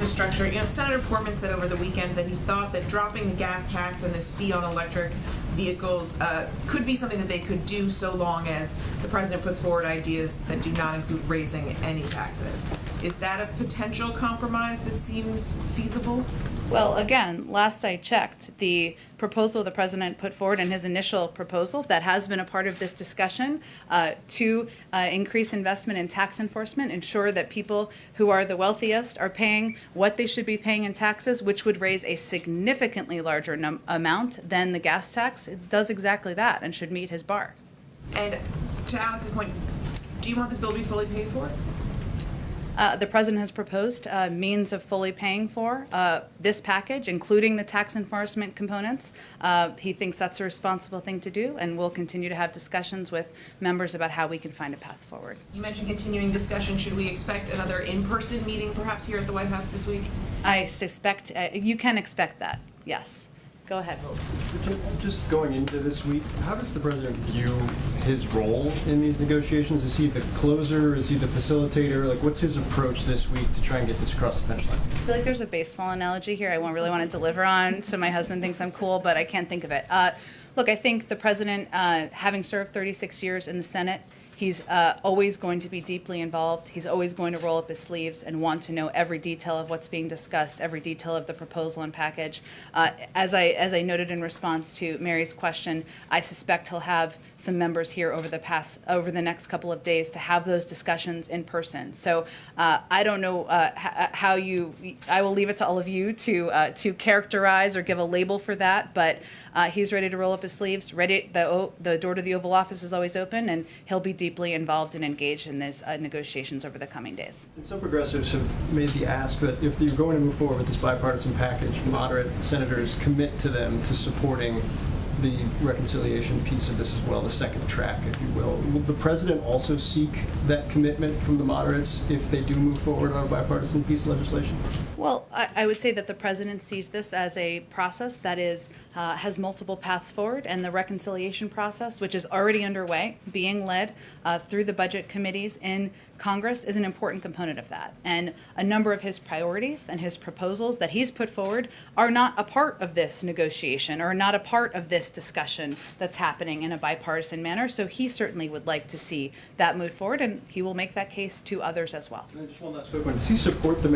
infrastructure. Senator Portman said over the weekend that he thought that dropping the gas tax and this fee on electric vehicles could be something that they could do so long as the president puts forward ideas that do not include raising any taxes. Is that a potential compromise that seems feasible? Well, again, last I checked, the proposal the president put forward in his initial proposal that has been a part of this discussion to increase investment in tax enforcement, ensure that people who are the wealthiest are paying what they should be paying in taxes, which would raise a significantly larger amount than the gas tax. It does exactly that and should meet his bar. And to Alex's point, do you want this bill to be fully paid for? The president has proposed means of fully paying for this package, including the tax enforcement components. He thinks that's a responsible thing to do, and we'll continue to have discussions with members about how we can find a path forward. You mentioned continuing discussion. Should we expect another in-person meeting perhaps here at the White House this week? I suspect you can expect that, yes. Go ahead. Just going into this week, how does the president view his role in these negotiations? Is he the closer? Is he the facilitator? Like, what's his approach this week to try and get this across the finish line? I feel like there's a baseball analogy here I won't really want to deliver on, so my husband thinks I'm cool, but I can't think of it. Look, I think the president, having served 36 years in the Senate, he's always going to be deeply involved. He's always going to roll up his sleeves and want to know every detail of what's being discussed, every detail of the proposal and package. As I noted in response to Mary's question, I suspect he'll have some members here over the next couple of days to have those discussions in person. So I don't know I will leave it to all of you to characterize or give a label for that, but he's ready to roll up his sleeves. The door to the Oval Office is always open, and he'll be deeply involved and engaged in these negotiations over the coming days. And some progressives have made the ask that if you're going to move forward with this bipartisan package, moderate senators commit to them to supporting the reconciliation piece of this as well, the second track, if you will. Will the president also seek that commitment from the moderates if they do move forward on a bipartisan piece of legislation? Well, I would say that the president sees this as a process that has multiple paths forward, and the reconciliation process, which is already underway, being led through the budget committees in Congress, is an important component of that. And a number of his priorities and his proposals that he's put forward are not a part of this negotiation or not a part of this discussion that's happening in a bipartisan manner. So he certainly would like to see that move forward, and he will make that case to others as well. And just one last quick one. Does he support the